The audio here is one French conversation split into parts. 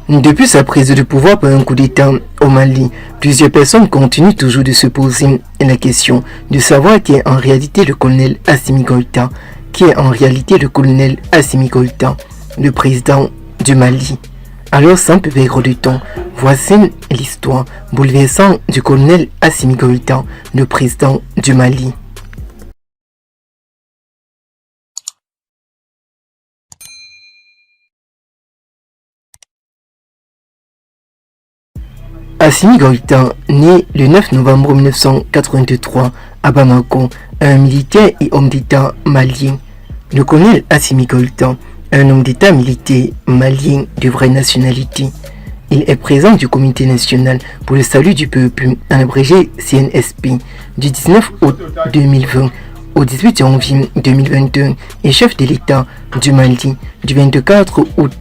Depuis sa prise de pouvoir par un coup d'État au Mali, plusieurs personnes continuent toujours de se poser la question de savoir qui est en réalité le colonel Assimi Goïta, le président du Mali. Alors sans plus perdre de temps, voici l'histoire bouleversante du colonel Assimi Goïta, le président du Mali. Assimi Goïta, né le 9 novembre 1983 à Bamako, un militaire et homme d'État malien. Le colonel Assimi Goïta, un homme d'État militaire malien de vraie nationalité. Il est président du Comité national pour le salut du peuple, en abrégé CNSP, du 19 août 2020 au 18 janvier 2022 et chef de l'État du Mali du 24 août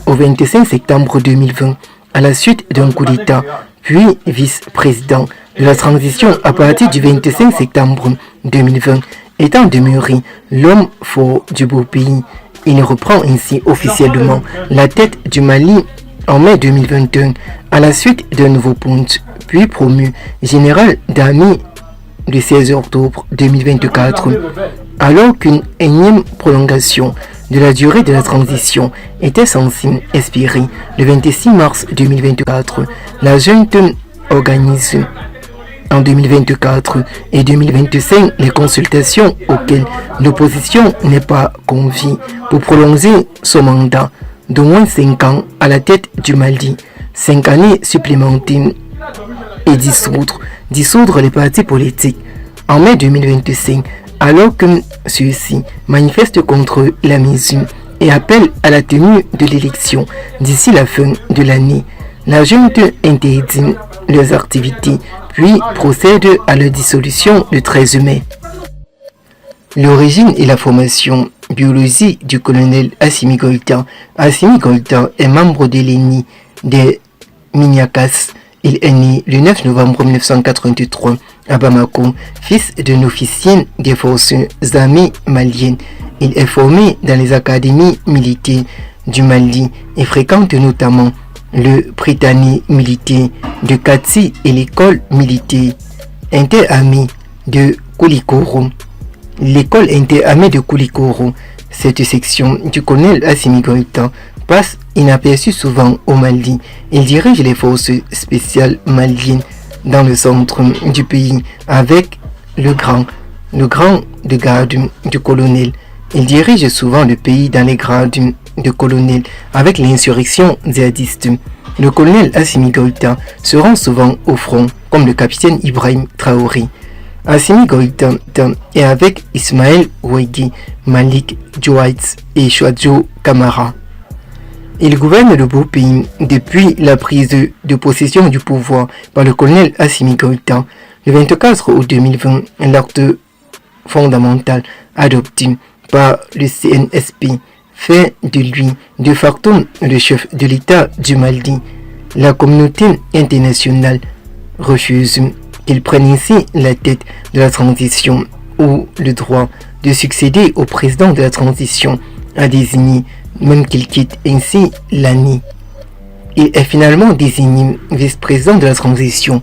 au 25 septembre 2020. À la suite d'un coup d'État, puis vice-président de la transition à partir du 25 septembre 2020, étant demeuré l'homme fort du beau pays. Il reprend ainsi officiellement la tête du Mali en mai 2021, à la suite d'un nouveau punch, puis promu général d'armée le 16 octobre 2024, alors qu'une énième prolongation de la durée de la transition était censée expirer le 26 mars 2024. La junte organise en 2024 et 2025 les consultations auxquelles l'opposition n'est pas conviée pour prolonger son mandat d'au moins 5 ans à la tête du Mali, 5 années supplémentaires et dissoudre les partis politiques. En mai 2025, alors que ceux-ci manifestent contre la mesure et appellent à la tenue de l'élection d'ici la fin de l'année, la junte interdit leurs activités puis procède à leur dissolution le 13 mai. L'origine et la formation biologique du colonel Assimi Goïta. Assimi Goïta est membre de l'ethnie des Minyakas. Il est né le 9 novembre 1983 à Bamako, fils d'un officier des forces armées maliennes. Il est formé dans les académies militaires du Mali et fréquente notamment le Britannique militaire de Kati et l'école militaire interarmée de Koulikoro. L'école interarmée de Koulikoro, cette section du colonel Assimi Goïta, passe inaperçue souvent au Mali. Il dirige les forces spéciales maliennes dans le centre du pays avec le grand de garde du colonel. Il dirige souvent le pays dans les grades de colonel avec l'insurrection djihadiste. Le colonel Assimi Goïta se rend souvent au front comme le capitaine Ibrahim Traoré. Assimi Goïta est avec Ismaël Ouegui, Malik Djouaït et Chouadjo Kamara. Il gouverne le beau pays depuis la prise de possession du pouvoir par le colonel Assimi Goïta. Le 24 août 2020, l'acte fondamental adopté par le CNSP fait de lui de facto le chef de l'État du Mali. La communauté internationale refuse qu'il prenne ici la tête de la transition ou le droit de succéder au président de la transition à désigner, même qu'il quitte ainsi l'année. Il est finalement désigné vice-président de la transition.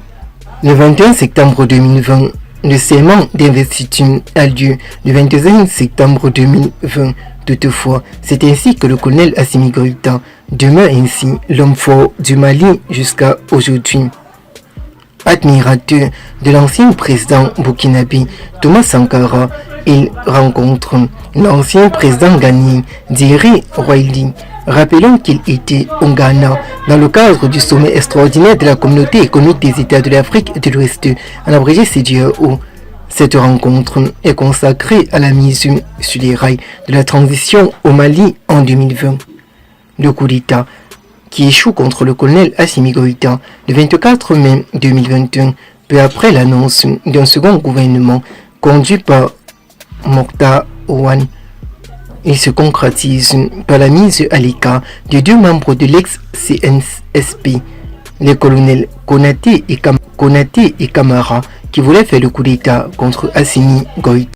Le 21 septembre 2020, le serment d'investiture a lieu le 25 septembre 2020. Toutefois, c'est ainsi que le colonel Assimi Goïta demeure ainsi l'homme fort du Mali jusqu'à aujourd'hui. Admirateur de l'ancien président burkinabé Thomas Sankara, il rencontre l'ancien président ghanéen Thierry Royli. Rappelons qu'il était au Ghana dans le cadre du sommet extraordinaire de la communauté économique des États de l'Afrique de l'Ouest, en abrégé CEDEAO. Cette rencontre est consacrée à la mise sur les rails de la transition au Mali en 2020. Le coup d'État qui échoue contre le colonel Assimi Goïta le 24 mai 2021, peu après l'annonce d'un second gouvernement conduit par Mokhtar Ouane. Il se concrétise par la mise à l'écart de 2 membres de l'ex-CNSP, les colonels Konaté et Kamara, qui voulaient faire le coup d'État contre Assimi Goïta.